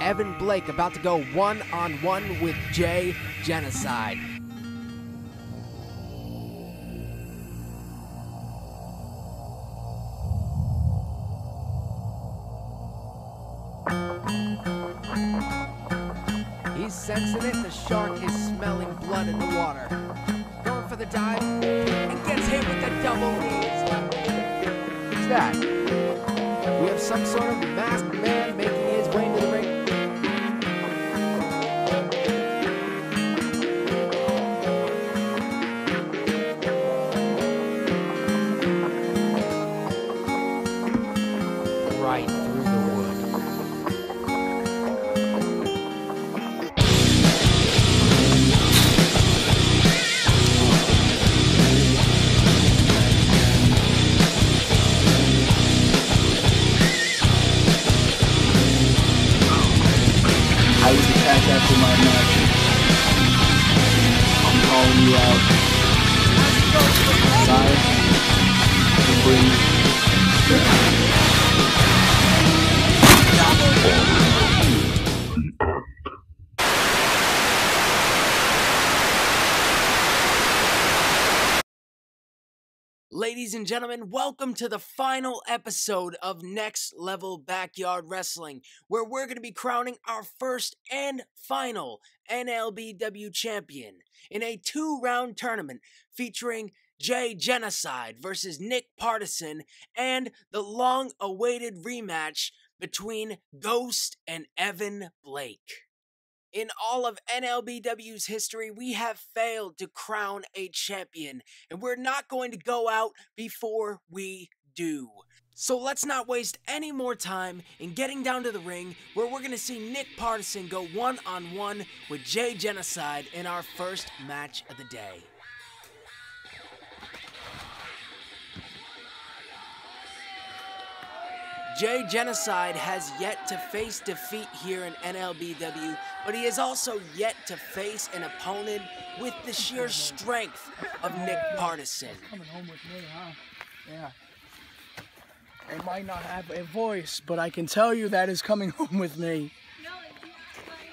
Evan Blake about to go one-on-one with Jay Genocide. He's sensing it, the shark is smelling blood in the water. Going for the dive, and gets hit with the double knees. What's that? We have some sort of masked man making his way into the ring. Right through the wood. I was attacked after my match. I'm calling you out. Sorry. Ladies and gentlemen, welcome to the final episode of Next Level Backyard Wrestling, where we're going to be crowning our first and final NLBW champion in a 2-round tournament featuring Jay Genocide versus Nick Partisan and the long-awaited rematch between Ghost and Evan Blake. In all of NLBW's history, we have failed to crown a champion, and we're not going to go out before we do. So let's not waste any more time in getting down to the ring, where we're going to see Nick Partisan go one-on-one with Jay Genocide in our first match of the day. Jay Genocide has yet to face defeat here in NLBW, but he has also yet to face an opponent with the sheer strength of Nick Partisan. Coming home with me, huh? Yeah. It might not have a voice, but I can tell you that is coming home with me. No, it's not funny.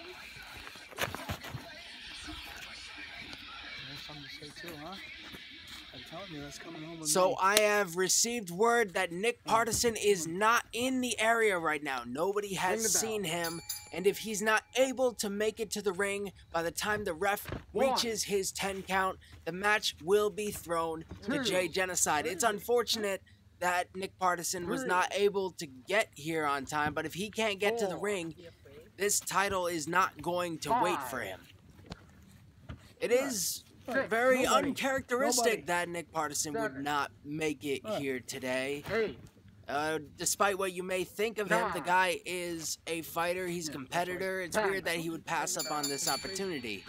There's something to say too, huh? I'm telling you, that's coming home with me. So I have received word that Nick Partisan is not in the area right now. Nobody has seen him, and if he's not able to make it to the ring by the time the ref reaches his 10 count, the match will be thrown to Jay Genocide. It's unfortunate that Nick Partisan was not able to get here on time, but if he can't get to the ring, this title is not going to wait for him. It is very uncharacteristic that Nick Partisan would not make it here today. Despite what you may think of him, the guy is a fighter, he's a competitor. It's weird that he would pass up on this opportunity.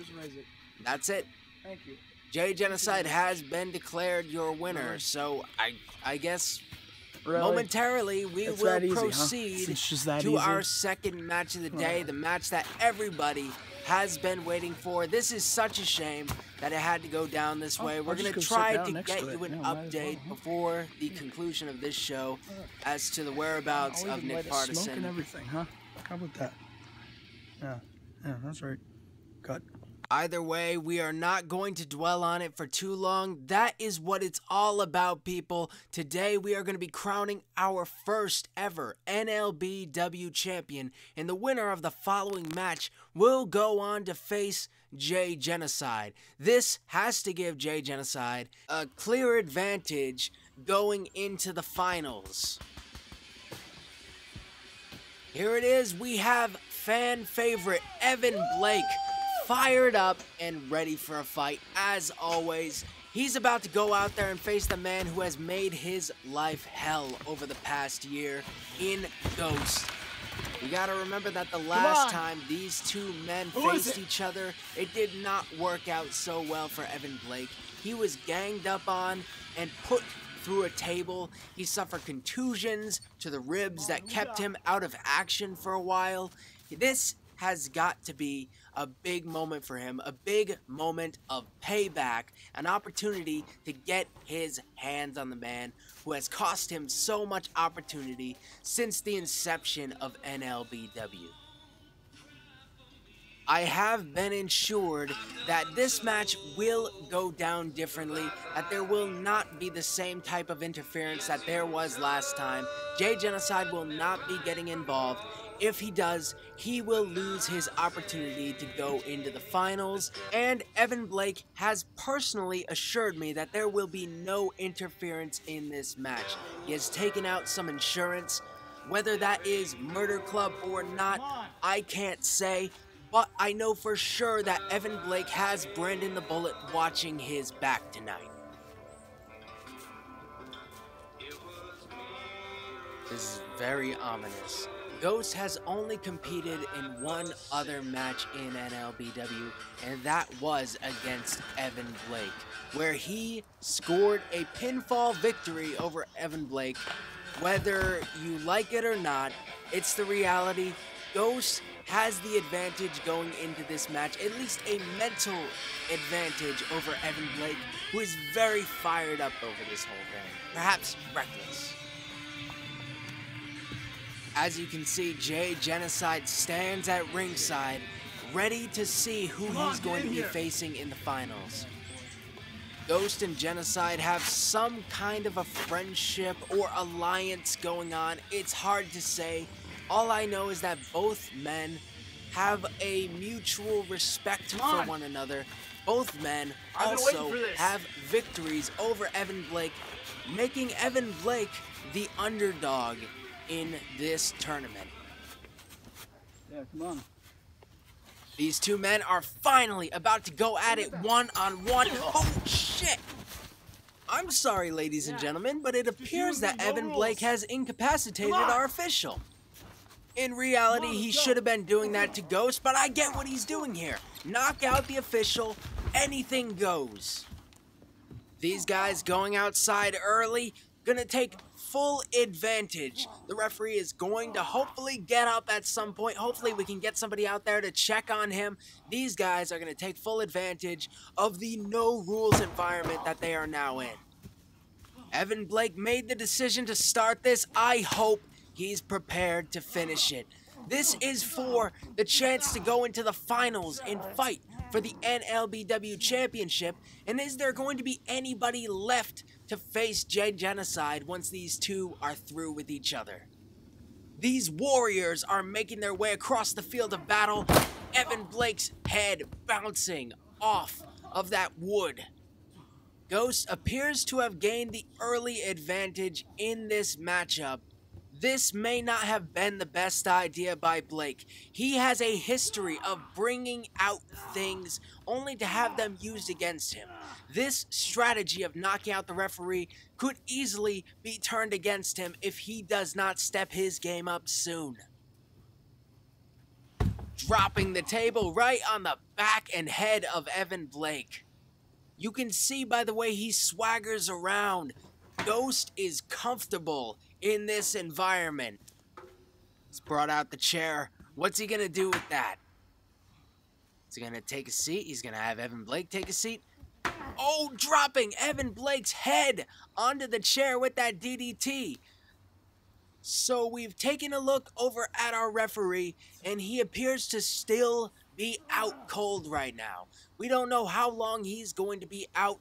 That's it. Thank you. Jay Genocide has been declared your winner, so I guess momentarily we will proceed to our second match of the day, the match that everybody has been waiting for. This is such a shame that it had to go down this way. We're going to try to get you an update before the conclusion of this show as to the whereabouts of Nick Partisan. Smoke and everything, huh? How about that? Yeah, that's right. Cut. Either way, we are not going to dwell on it for too long. That is what it's all about, people. Today, we are going to be crowning our first ever NLBW champion, and the winner of the following match will go on to face Jay Genocide. This has to give Jay Genocide a clear advantage going into the finals. Here it is. We have fan favorite Evan Blake fired up and ready for a fight. As always, he's about to go out there and face the man who has made his life hell over the past year in Ghost. You gotta remember that the last time these two men faced each other, it did not work out so well for Evan Blake. He was ganged up on and put through a table. He suffered contusions to the ribs that kept him out of action for a while. This has got to be a big moment for him, a big moment of payback, an opportunity to get his hands on the man who has cost him so much opportunity since the inception of NLBW. I have been ensured that this match will go down differently, that there will not be the same type of interference that there was last time. Jay Genocide will not be getting involved. If he does, he will lose his opportunity to go into the finals, and Evan Blake has personally assured me that there will be no interference in this match. He has taken out some insurance. Whether that is Murder Club or not, I can't say. But I know for sure that Evan Blake has Brandon the Bullet watching his back tonight. This is very ominous. Ghost has only competed in one other match in NLBW, and that was against Evan Blake, where he scored a pinfall victory over Evan Blake. Whether you like it or not, it's the reality. Ghost has the advantage going into this match, at least a mental advantage over Evan Blake, who is very fired up over this whole thing, perhaps reckless. As you can see, Jay Genocide stands at ringside, ready to see who he's going to be facing in the finals. Ghost and Genocide have some kind of a friendship or alliance going on. It's hard to say. All I know is that both men have a mutual respect for one another. Both men also have victories over Evan Blake, making Evan Blake the underdog in this tournament. Yeah, come on. These two men are finally about to go at it one-on-one. Oh, shit! I'm sorry, ladies and gentlemen, but it appears that Evan Blake has incapacitated our official. In reality, he should have been doing that to Ghost, but I get what he's doing here. Knock out the official, anything goes. These guys going outside early, gonna take full advantage. The referee is going to hopefully get up at some point. Hopefully we can get somebody out there to check on him. These guys are gonna take full advantage of the no rules environment that they are now in. Evan Blake made the decision to start this. I hope he's prepared to finish it. This is for the chance to go into the finals and fight for the NLBW Championship. And is there going to be anybody left to face Jay Genocide once these two are through with each other? These warriors are making their way across the field of battle. Evan Blake's head bouncing off of that wood. Ghost appears to have gained the early advantage in this matchup. This may not have been the best idea by Blake. He has a history of bringing out things only to have them used against him. This strategy of knocking out the referee could easily be turned against him if he does not step his game up soon. Dropping the table right on the back and head of Evan Blake. You can see by the way he swaggers around, Ghost is comfortable in this environment. He's brought out the chair. What's he gonna do with that? Is he gonna take a seat? He's gonna have Evan Blake take a seat. Oh, dropping Evan Blake's head onto the chair with that DDT. So we've taken a look over at our referee, and he appears to still be out cold right now. We don't know how long he's going to be out.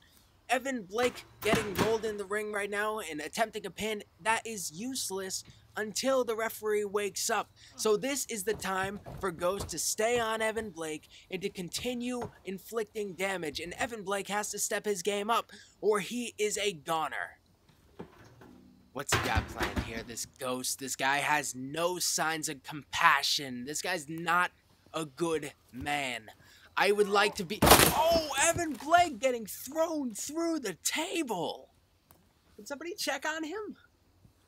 Evan Blake getting rolled in the ring right now and attempting a pin, that is useless until the referee wakes up. So this is the time for Ghost to stay on Evan Blake and to continue inflicting damage. And Evan Blake has to step his game up or he is a goner. What's he got planned here? This Ghost, this guy has no signs of compassion. This guy's not a good man. I would like to be... Oh, Evan Blake getting thrown through the table. Can somebody check on him?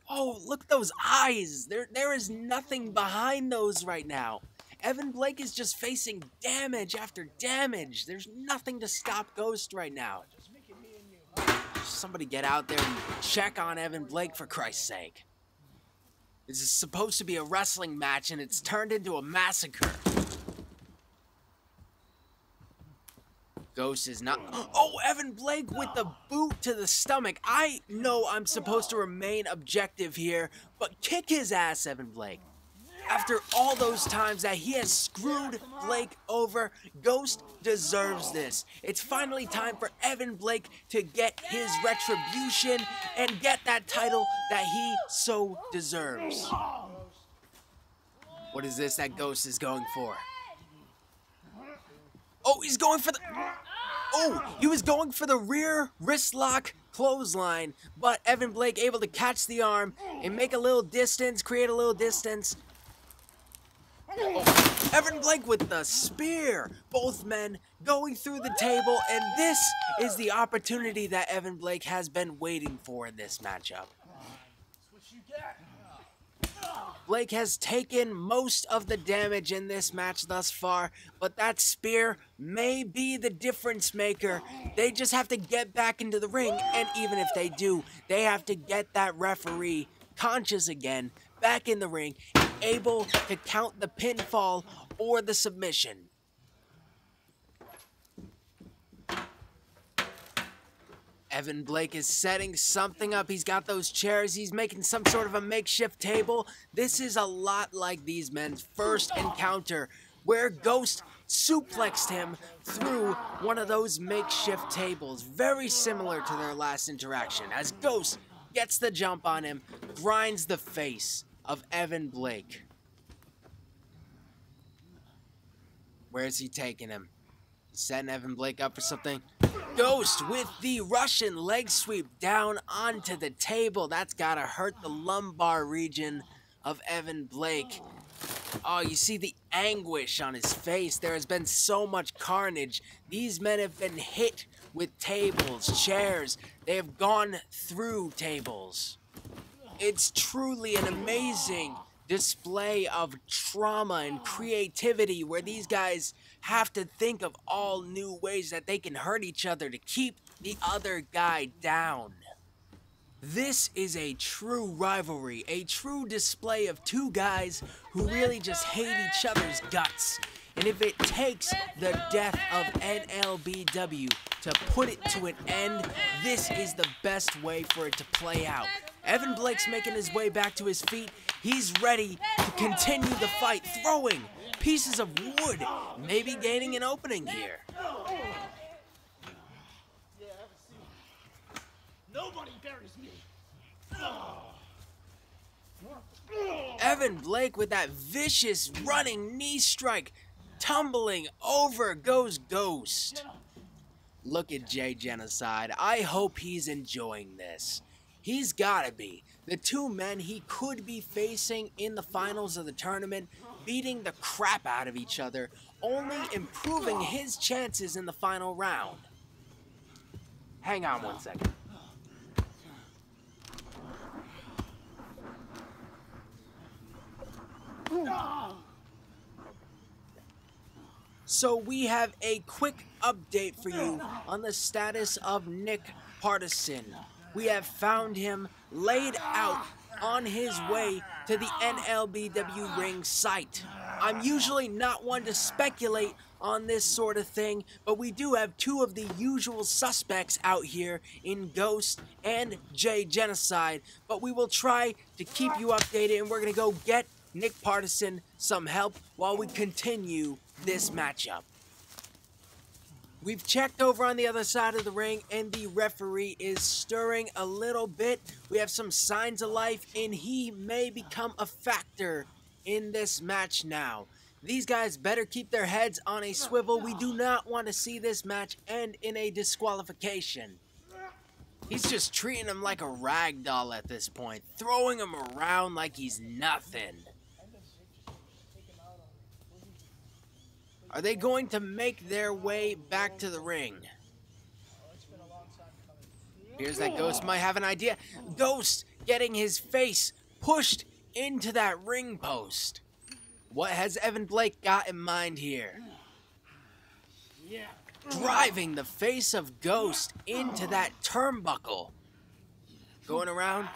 Oh, look at those eyes. There is nothing behind those right now. Evan Blake is just facing damage after damage. There's nothing to stop Ghost right now. Somebody get out there and check on Evan Blake for Christ's sake. This is supposed to be a wrestling match and it's turned into a massacre. Ghost is not... Oh, Evan Blake with the boot to the stomach. I know I'm supposed to remain objective here, but kick his ass, Evan Blake. After all those times that he has screwed Blake over, Ghost deserves this. It's finally time for Evan Blake to get his retribution and get that title that he so deserves. What is this that Ghost is going for? Oh, he's going for the... Oh, he was going for the rear wrist lock clothesline, but Evan Blake able to catch the arm and make a little distance, create a little distance. Oh, Evan Blake with the spear. Both men going through the table, and this is the opportunity that Evan Blake has been waiting for in this matchup. Blake has taken most of the damage in this match thus far, but that spear may be the difference maker. They just have to get back into the ring, and even if they do, they have to get that referee conscious again, back in the ring, able to count the pinfall or the submission. Evan Blake is setting something up. He's got those chairs. He's making some sort of a makeshift table. This is a lot like these men's first encounter, where Ghost suplexed him through one of those makeshift tables. Very similar to their last interaction, as Ghost gets the jump on him, grinds the face of Evan Blake. Where is he taking him? He's setting Evan Blake up for something. Ghost with the Russian leg sweep down onto the table. That's gotta hurt the lumbar region of Evan Blake. Oh, you see the anguish on his face. There has been so much carnage. These men have been hit with tables, chairs. They have gone through tables. It's truly an amazing display of trauma and creativity where these guys have to think of all new ways that they can hurt each other to keep the other guy down. This is a true rivalry, a true display of two guys who really just hate each other's guts. And if it takes the death of NLBW to put it to an end, this is the best way for it to play out. Evan Blake's making his way back to his feet. He's ready to continue the fight, throwing pieces of wood, maybe gaining an opening here. Nobody buries me. Evan Blake with that vicious running knee strike, tumbling over goes Ghost. Look at Jay Genocide. I hope he's enjoying this. He's gotta be. The two men he could be facing in the finals of the tournament, beating the crap out of each other, only improving his chances in the final round. Hang on one second. So we have a quick update for you on the status of Nick Partisan. We have found him laid out on his way to the NLBW ring site. I'm usually not one to speculate on this sort of thing, but we do have two of the usual suspects out here in Ghost and Jay Genocide, but we will try to keep you updated, and we're going to go get Nick Partisan some help while we continue this matchup. We've checked over on the other side of the ring, and the referee is stirring a little bit. We have some signs of life, and he may become a factor in this match now. These guys better keep their heads on a swivel. We do not want to see this match end in a disqualification. He's just treating him like a rag doll at this point, throwing him around like he's nothing. Are they going to make their way back to the ring? Here's that Ghost might have an idea. Ghost getting his face pushed into that ring post. What has Evan Blake got in mind here? Driving the face of Ghost into that turnbuckle. Going around,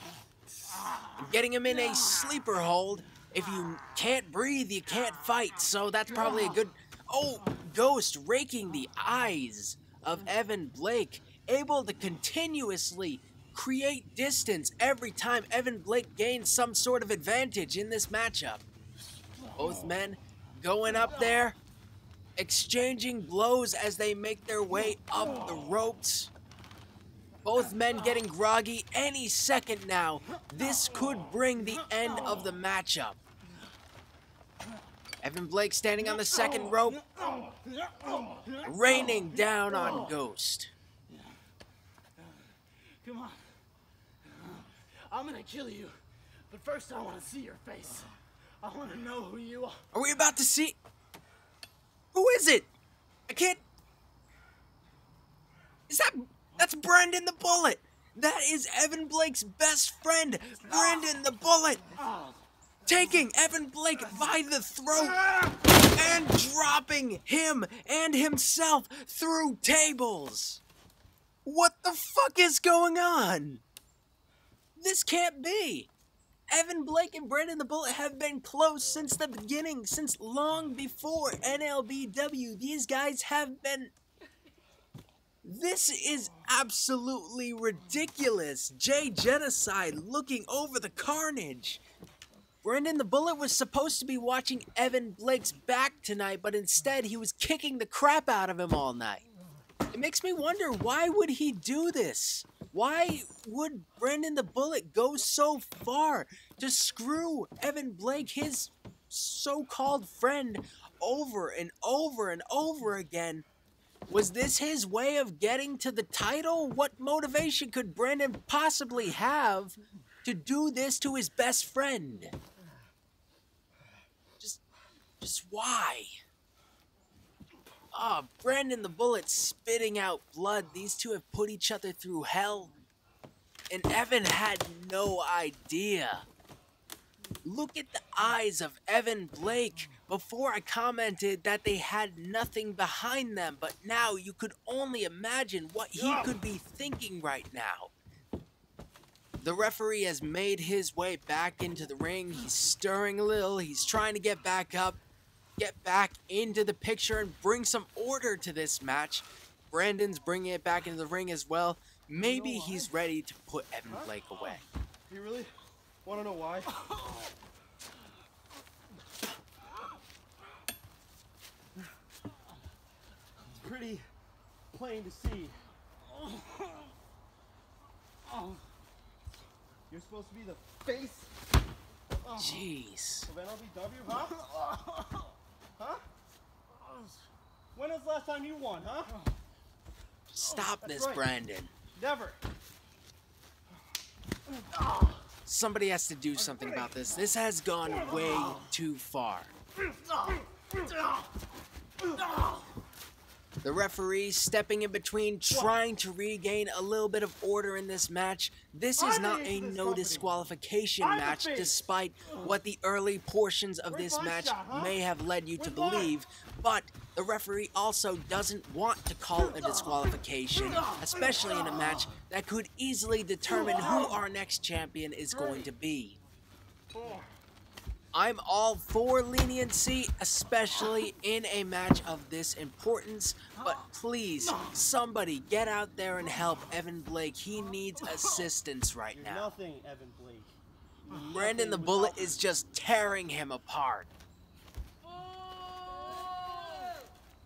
getting him in a sleeper hold. If you can't breathe, you can't fight. So that's probably a good... Oh, Ghost raking the eyes of Evan Blake, able to continuously create distance every time Evan Blake gains some sort of advantage in this matchup. Both men going up there, exchanging blows as they make their way up the ropes. Both men getting groggy any second now. This could bring the end of the matchup. Evan Blake standing on the second rope, raining down on Ghost. Come on. I'm gonna kill you, but first I want to see your face. I want to know who you are. Are we about to see? Who is it? I can't. That's Brandon the Bullet. That is Evan Blake's best friend, Brandon the Bullet. Taking Evan Blake by the throat and dropping him and himself through tables. What the fuck is going on? This can't be. Evan Blake and Brandon the Bullet have been close since the beginning, since long before NLBW. These guys have been... This is absolutely ridiculous. Jay Genocide looking over the carnage. Brandon the Bullet was supposed to be watching Evan Blake's back tonight, but instead he was kicking the crap out of him all night. It makes me wonder, why would he do this? Why would Brandon the Bullet go so far to screw Evan Blake, his so-called friend, over and over and over again? Was this his way of getting to the title? What motivation could Brandon possibly have to do this to his best friend? Just why? Ah, Brandon the Bullet spitting out blood. These two have put each other through hell. And Evan had no idea. Look at the eyes of Evan Blake. Before I commented that they had nothing behind them, but now you could only imagine what he could be thinking right now. The referee has made his way back into the ring. He's stirring a little. He's trying to get back up, get back into the picture, and bring some order to this match. Brandon's bringing it back into the ring as well. Maybe he's ready to put Evan Blake away. You really want to know why? It's pretty plain to see. You're supposed to be the face Jeez. of NLBW, huh? Huh? When was the last time you won, huh? Stop this, right. Brandon. Never. Somebody has to do something about this. This has gone way too far. The referee stepping in between, trying to regain a little bit of order in this match. This is not a no disqualification match, despite what the early portions of this match may have led you to believe. But the referee also doesn't want to call a disqualification, especially in a match that could easily determine who our next champion is going to be. I'm all for leniency, especially in a match of this importance, but please, somebody get out there and help Evan Blake. He needs assistance right You're now. nothing, Evan Blake. Brandon the Bullet is just tearing him apart.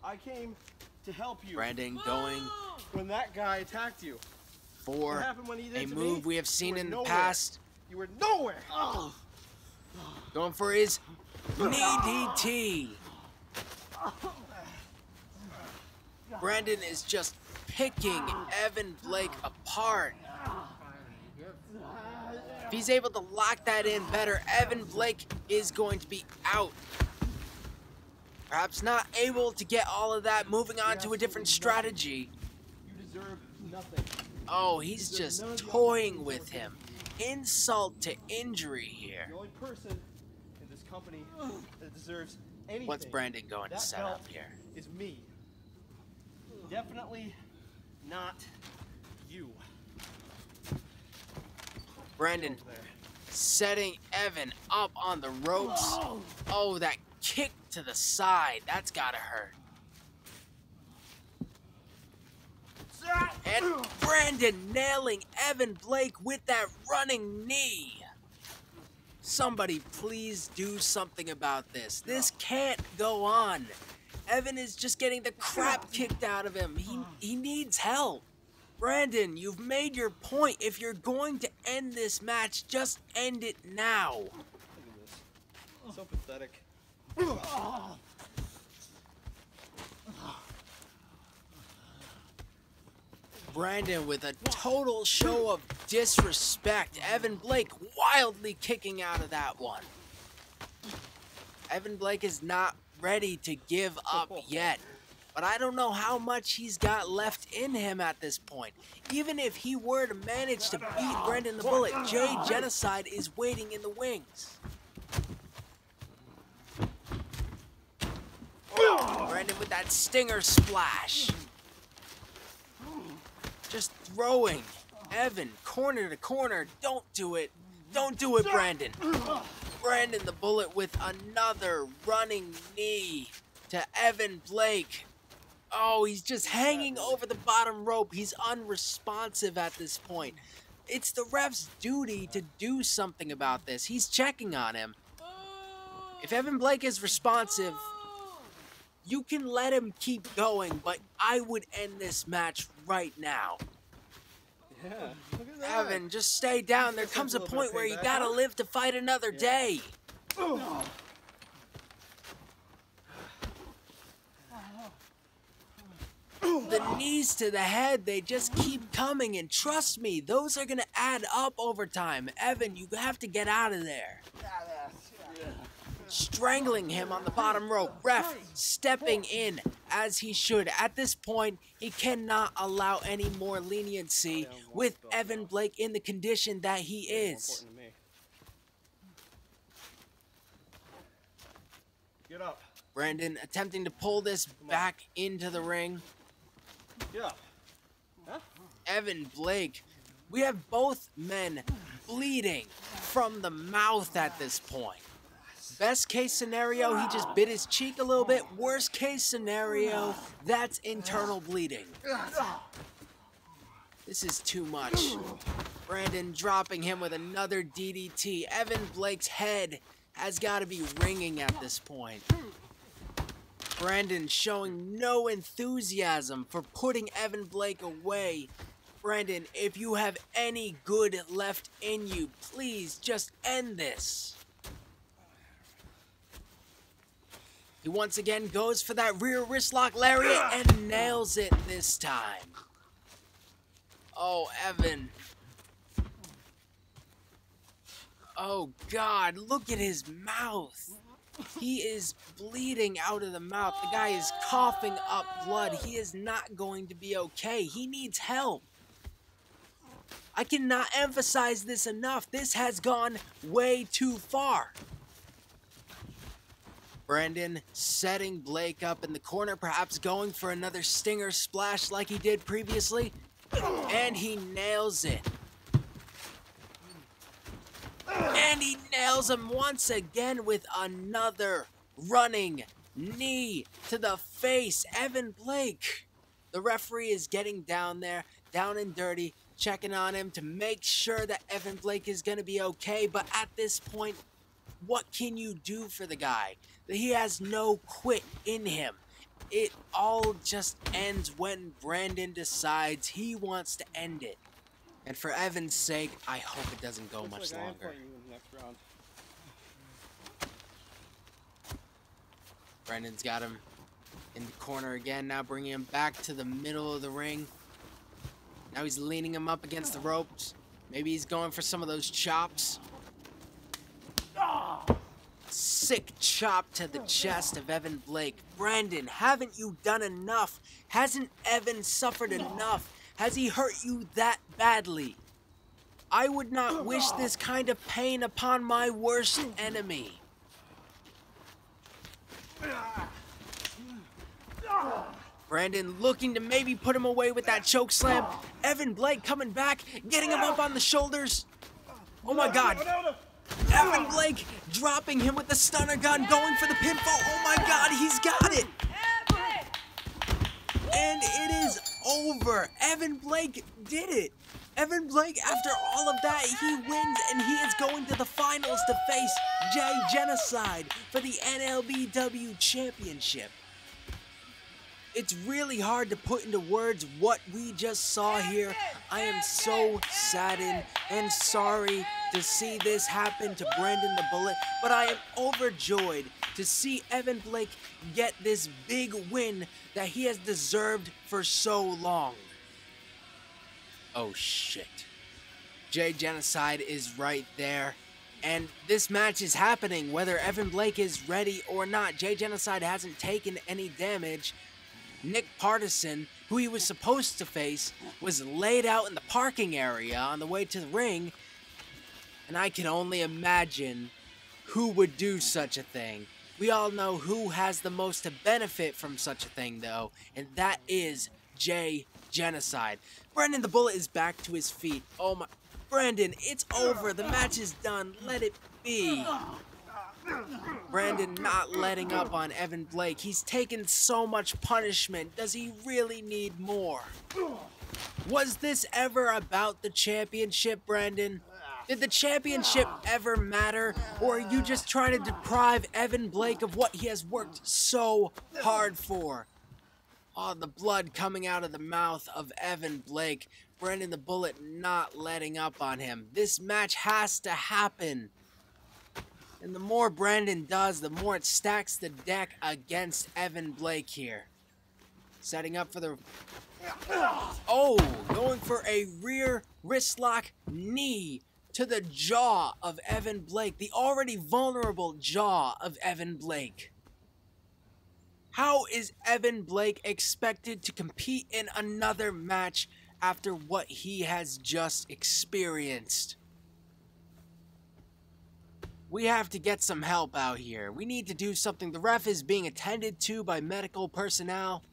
I came to help you. Brandon going When that guy attacked you. What for happened when he did a to move me? we have seen You were in the nowhere. past. You were nowhere. Going for his knee DT. Brandon is just picking Evan Blake apart. If he's able to lock that in better, Evan Blake is going to be out. Perhaps not able to get all of that, moving on to a different strategy. You deserve nothing. Oh, he's just toying with him. Insult to injury here. The only person in this company that deserves anything. What's Brandon going to that set belt up here? Is me. Definitely not you. Brandon Over there. setting Evan up on the ropes. Oh, that kick to the side. That's gotta hurt. And Brandon nailing Evan Blake with that running knee. Somebody please do something about this. This can't go on. Evan is just getting the crap kicked out of him. He needs help. Brandon, you've made your point. If you're going to end this match, just end it now. Look at this. So pathetic. Brandon with a total show of disrespect. Evan Blake wildly kicking out of that one. Evan Blake is not ready to give up yet. But I don't know how much he's got left in him at this point. Even if he were to manage to beat Brendan the Bullet, Jay Genocide is waiting in the wings. Brendan with that stinger splash. Just throwing Evan corner to corner. Don't do it. Don't do it, Brandon. Brandon the Bullet with another running knee to Evan Blake. Oh, he's just hanging over the bottom rope. He's unresponsive at this point. It's the ref's duty to do something about this. He's checking on him. If Evan Blake is responsive, you can let him keep going, but I would end this match right now. Yeah, look at that. Evan, just stay down. There comes a point where you gotta live to fight another day. The knees to the head, they just keep coming, and trust me, those are gonna add up over time. Evan, you have to get out of there. Strangling him on the bottom rope. Ref stepping in as he should. At this point, he cannot allow any more leniency with Evan Blake in the condition that he is. Get up. Brandon attempting to pull this back into the ring. Get up. Huh? Evan Blake, we have both men bleeding from the mouth at this point. Best case scenario, he just bit his cheek a little bit. Worst case scenario, that's internal bleeding. This is too much. Brandon dropping him with another DDT. Evan Blake's head has got to be ringing at this point. Brandon showing no enthusiasm for putting Evan Blake away. Brandon, if you have any good left in you, please just end this. He once again goes for that rear wrist lock lariat and nails it this time. Oh, Evan. Oh, God, look at his mouth. He is bleeding out of the mouth. The guy is coughing up blood. He is not going to be okay. He needs help. I cannot emphasize this enough. This has gone way too far. Brandon setting Blake up in the corner, perhaps going for another stinger splash like he did previously. And he nails it. And he nails him once again with another running knee to the face. Evan Blake. The referee is getting down there, down and dirty, checking on him to make sure that Evan Blake is going to be okay. But at this point, what can you do for the guy? He has no quit in him. It all just ends when Brandon decides he wants to end it. And for Evan's sake, I hope it doesn't go much longer. Brandon's got him in the corner again, now bringing him back to the middle of the ring. Now he's leaning him up against the ropes. Maybe he's going for some of those chops. Sick chop to the chest of Evan Blake. Brandon, haven't you done enough? Hasn't Evan suffered enough? Has he hurt you that badly? I would not wish this kind of pain upon my worst enemy. Brandon looking to maybe put him away with that choke slam. Evan Blake coming back, getting him up on the shoulders. Oh my God. Evan Blake dropping him with the stunner gun, going for the pinfall. Oh my God, he's got it. And it is over. Evan Blake did it. Evan Blake, after all of that, he wins and he is going to the finals to face Jay Genocide for the NLBW Championship. It's really hard to put into words what we just saw here. I am so saddened and sorry to see this happen to Brandon the Bullet, but I am overjoyed to see Evan Blake get this big win that he has deserved for so long. Oh shit. Jay Genocide is right there. And this match is happening whether Evan Blake is ready or not. Jay Genocide hasn't taken any damage. Nick Partisan, who he was supposed to face, was laid out in the parking area on the way to the ring. And I can only imagine who would do such a thing. We all know who has the most to benefit from such a thing, though, and that is Jay Genocide. Brandon the Bullet is back to his feet. Oh my... Brandon, it's over. The match is done. Let it be. Brandon not letting up on Evan Blake. He's taken so much punishment. Does he really need more? Was this ever about the championship, Brandon? Did the championship ever matter? Or are you just trying to deprive Evan Blake of what he has worked so hard for? Oh, the blood coming out of the mouth of Evan Blake. Brandon the Bullet not letting up on him. This match has to happen. And the more Brandon does, the more it stacks the deck against Evan Blake here. Setting up for the... Oh, going for a rear wrist lock knee to the jaw of Evan Blake. The already vulnerable jaw of Evan Blake. How is Evan Blake expected to compete in another match after what he has just experienced? We have to get some help out here. We need to do something. The ref is being attended to by medical personnel.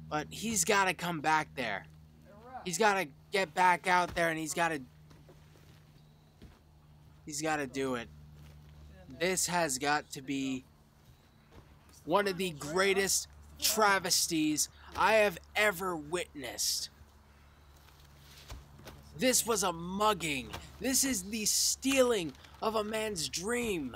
But he's got to come back there. He's got to get back out there and he's got to do it. This has got to be one of the greatest travesties I have ever witnessed. This was a mugging. This is the stealing of a man's dream.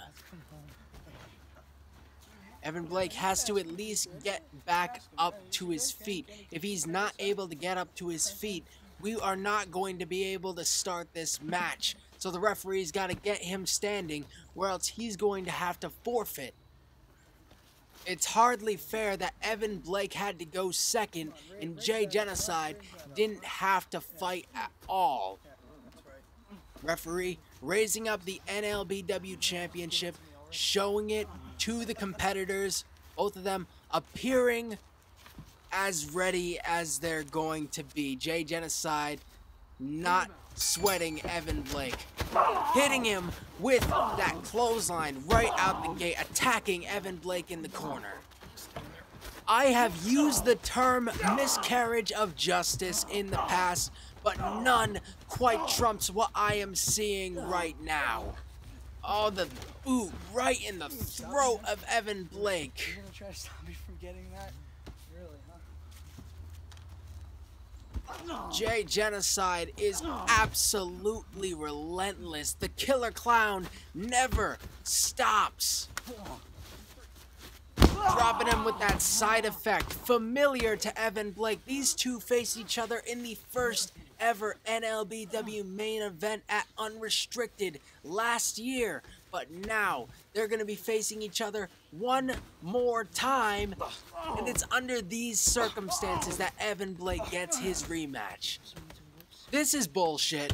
Evan Blake has to at least get back up to his feet. If he's not able to get up to his feet, we are not going to be able to start this match. So the referee's got to get him standing, or else he's going to have to forfeit. It's hardly fair that Evan Blake had to go second and Jay Genocide didn't have to fight at all. Referee raising up the NLBW Championship, showing it to the competitors, both of them appearing as ready as they're going to be. Jay Genocide not sweating Evan Blake, hitting him with that clothesline right out the gate, attacking Evan Blake in the corner. I have used the term miscarriage of justice in the past, but none quite trumps what I am seeing right now. Oh, the boot right in the throat of Evan Blake. You're gonna try to stop me from getting that? Really, huh? Jay Genocide is absolutely relentless. The killer clown never stops. Dropping him with that side effect familiar to Evan Blake. These two face each other in the first ever NLBW main event at Unrestricted last year. But now they're going to be facing each other one more time. And it's under these circumstances that Evan Blake gets his rematch. This is bullshit.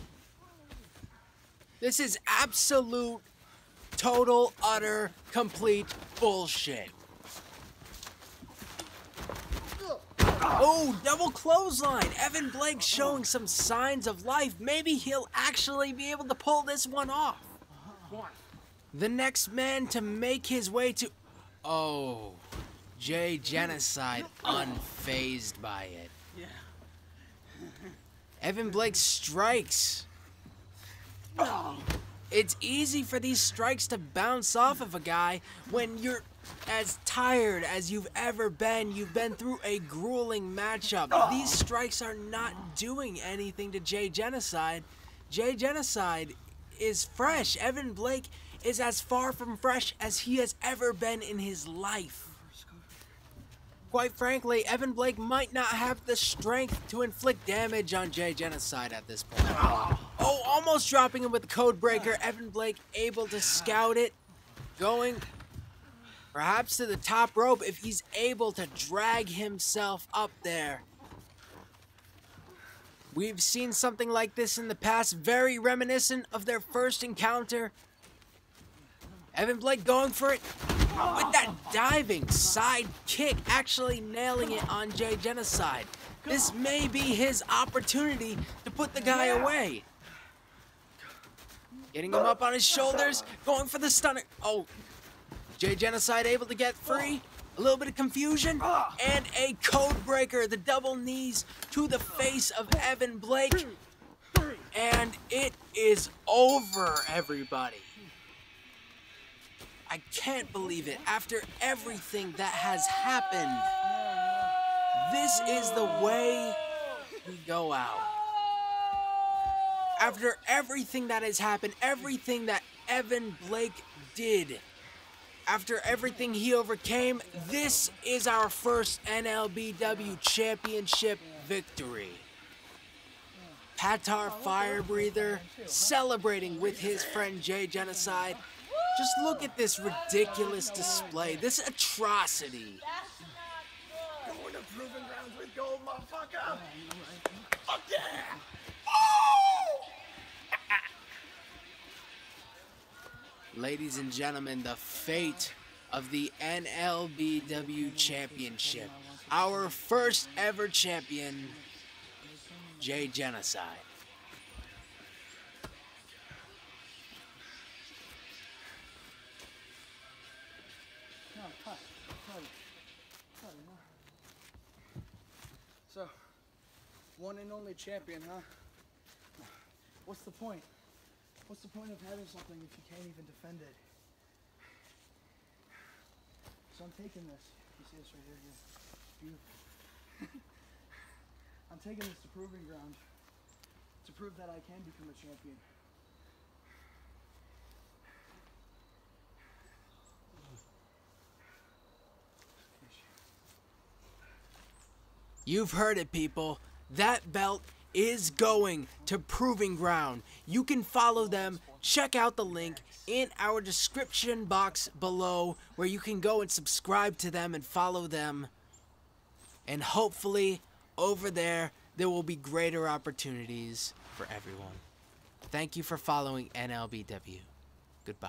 This is absolute, total, utter, complete bullshit. Oh, double clothesline. Evan Blake showing some signs of life. Maybe he'll actually be able to pull this one off. The next man to make his way to... Oh, Jay Genocide unfazed by it. Yeah. Evan Blake strikes. It's easy for these strikes to bounce off of a guy when you're as tired as you've ever been. You've been through a grueling matchup. These strikes are not doing anything to Jay Genocide. Jay Genocide is fresh. Evan Blake is as far from fresh as he has ever been in his life. Quite frankly, Evan Blake might not have the strength to inflict damage on Jay Genocide at this point. Oh, almost dropping him with the code breaker. Evan Blake able to scout it, going perhaps to the top rope if he's able to drag himself up there. We've seen something like this in the past, very reminiscent of their first encounter. Evan Blake going for it with that diving side kick, actually nailing it on Jay Genocide. This may be his opportunity to put the guy away. Getting him up on his shoulders, going for the stunner. Oh, Jay Genocide able to get free. A little bit of confusion, and a code breaker, the double knees to the face of Evan Blake. And it is over, everybody. I can't believe it. After everything that has happened, this is the way we go out. After everything that has happened, everything that Evan Blake did, after everything he overcame, this is our first NLBW championship victory. Patar Fire Breather celebrating with his friend Jay Genocide. Just look at this ridiculous display, this atrocity. Going to proving grounds with gold, motherfucker. Fuck yeah. Ladies and gentlemen, the fate of the NLBW Championship. Our first ever champion, Jay Genocide. So, one and only champion, huh? What's the point? What's the point of having something if you can't even defend it? So I'm taking this. You see this right here? Yeah. Beautiful. I'm taking this to proving ground to prove that I can become a champion. You've heard it, people. That belt is going to Proving Ground. You can follow them. Check out the link in our description box below where you can go and subscribe to them and follow them. And hopefully over there will be greater opportunities for everyone. Thank you for following NLBW. Goodbye.